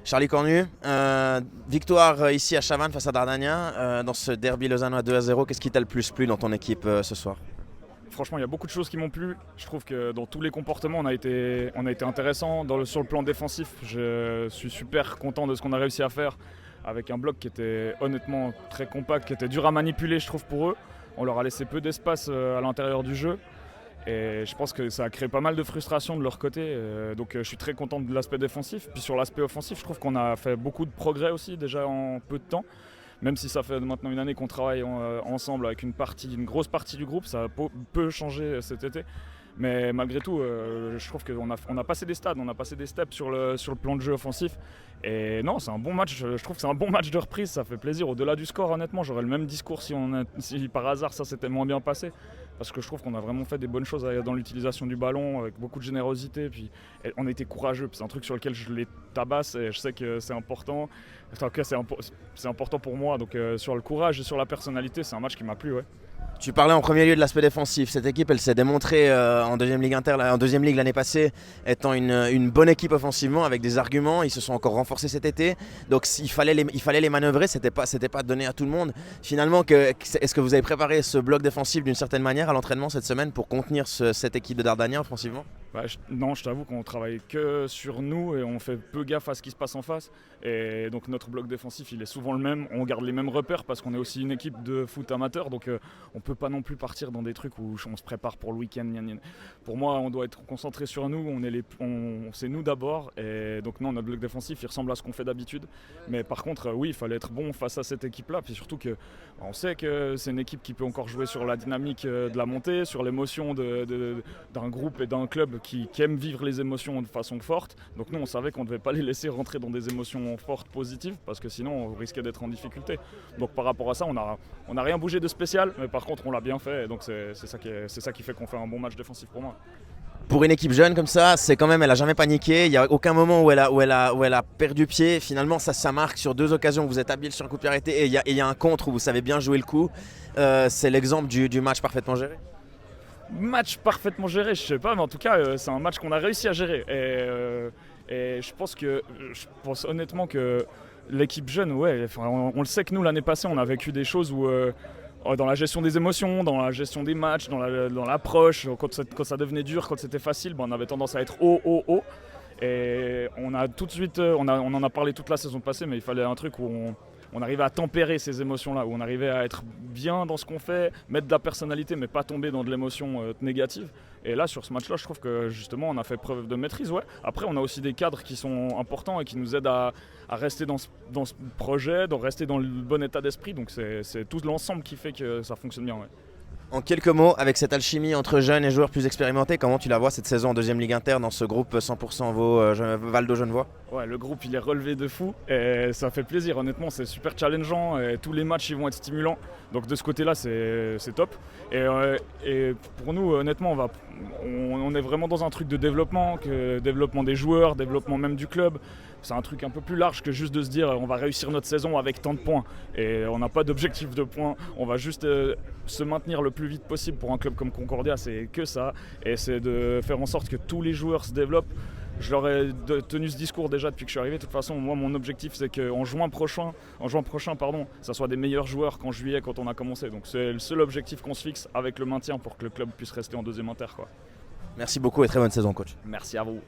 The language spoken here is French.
Charlie Cornu, victoire ici à Chavannes face à Dardania dans ce derby lausannois 2-0. Qu'est-ce qui t'a le plus plu dans ton équipe ce soir? Franchement, il y a beaucoup de choses qui m'ont plu. Je trouve que dans tous les comportements, on a été intéressant. Sur le plan défensif, je suis super content de ce qu'on a réussi à faire avec un bloc qui était honnêtement très compact, qui était dur à manipuler, je trouve, pour eux. On leur a laissé peu d'espace à l'intérieur du jeu. Et je pense que ça a créé pas mal de frustration de leur côté. Donc je suis très content de l'aspect défensif. Puis sur l'aspect offensif, je trouve qu'on a fait beaucoup de progrès aussi déjà en peu de temps. Même si ça fait maintenant une année qu'on travaille ensemble avec une grosse partie du groupe, ça peut changer cet été. Mais malgré tout, je trouve qu'on a passé des stades, on a passé des steps sur le plan de jeu offensif. Et non, c'est un bon match, je trouve que c'est un bon match de reprise, ça fait plaisir. Au-delà du score, honnêtement, j'aurais le même discours si par hasard ça s'était moins bien passé. Parce que je trouve qu'on a vraiment fait des bonnes choses dans l'utilisation du ballon, avec beaucoup de générosité. Puis on a été courageux, c'est un truc sur lequel je les tabasse et je sais que c'est important. En tout cas, c'est important pour moi. Donc sur le courage et sur la personnalité, c'est un match qui m'a plu, ouais. Tu parlais en premier lieu de l'aspect défensif. Cette équipe, elle s'est démontrée en deuxième ligue l'année passée, étant une bonne équipe offensivement avec des arguments. Ils se sont encore renforcés cet été, donc il fallait les manœuvrer. C'était pas donné à tout le monde. Finalement, est-ce que vous avez préparé ce bloc défensif d'une certaine manière à l'entraînement cette semaine pour contenir cette équipe de Dardania offensivement? Non, je t'avoue qu'on travaille que sur nous et on fait peu gaffe à ce qui se passe en face. Et donc notre bloc défensif, il est souvent le même. On garde les mêmes repères parce qu'on est aussi une équipe de foot amateur. Donc on peut pas non plus partir dans des trucs où on se prépare pour le week-end. Pour moi, on doit être concentré sur nous. C'est nous d'abord. Et donc non, notre bloc défensif, il ressemble à ce qu'on fait d'habitude. Mais par contre, oui, il fallait être bon face à cette équipe-là. Puis surtout on sait que c'est une équipe qui peut encore jouer sur la dynamique de la montée, sur l'émotion d'un groupe et d'un club qui aiment vivre les émotions de façon forte. Donc nous, on savait qu'on ne devait pas les laisser rentrer dans des émotions fortes, positives, parce que sinon, on risquait d'être en difficulté. Donc par rapport à ça, on n'a rien bougé de spécial, mais par contre, on l'a bien fait. Et donc c'est ça qui fait qu'on fait un bon match défensif pour moi. Pour une équipe jeune comme ça, c'est quand même, elle a jamais paniqué. Il n'y a aucun moment où elle a perdu pied. Finalement, ça marque sur 2 occasions où vous êtes habile sur un coup de pied arrêté et il y a un contre où vous savez bien jouer le coup. C'est l'exemple du match parfaitement géré. Match parfaitement géré, je sais pas, mais en tout cas, c'est un match qu'on a réussi à gérer. Et je pense honnêtement que l'équipe jeune, ouais, on le sait que nous, l'année passée, on a vécu des choses où, dans la gestion des émotions, dans la gestion des matchs, dans l'approche, quand ça devenait dur, quand c'était facile, on avait tendance à être haut. Et on a tout de suite, on en a parlé toute la saison passée, mais il fallait un truc où on arrivait à tempérer ces émotions-là, où on arrivait à être bien dans ce qu'on fait, mettre de la personnalité, mais pas tomber dans de l'émotion négative. Et là, sur ce match-là, je trouve que justement, on a fait preuve de maîtrise. Ouais. Après, on a aussi des cadres qui sont importants et qui nous aident à rester dans ce projet, de rester dans le bon état d'esprit. Donc c'est tout l'ensemble qui fait que ça fonctionne bien. Ouais. En quelques mots, avec cette alchimie entre jeunes et joueurs plus expérimentés, comment tu la vois cette saison en deuxième ligue inter dans ce groupe 100% Valdo-Genevois? Ouais, le groupe il est relevé de fou et ça fait plaisir, honnêtement c'est super challengeant et tous les matchs ils vont être stimulants, donc de ce côté là c'est top. Et pour nous honnêtement on est vraiment dans un truc de développement des joueurs, développement même du club. C'est un truc un peu plus large que juste de se dire on va réussir notre saison avec tant de points et on n'a pas d'objectif de points, on va juste se maintenir le plus vite possible. Pour un club comme Concordia c'est que ça, et c'est de faire en sorte que tous les joueurs se développent. Je leur ai tenu ce discours déjà depuis que je suis arrivé. De toute façon, moi, mon objectif, c'est qu'en juin prochain, ça soit des meilleurs joueurs qu'en juillet quand on a commencé. Donc c'est le seul objectif qu'on se fixe avec le maintien pour que le club puisse rester en deuxième inter, quoi. Merci beaucoup et très bonne saison, coach. Merci à vous.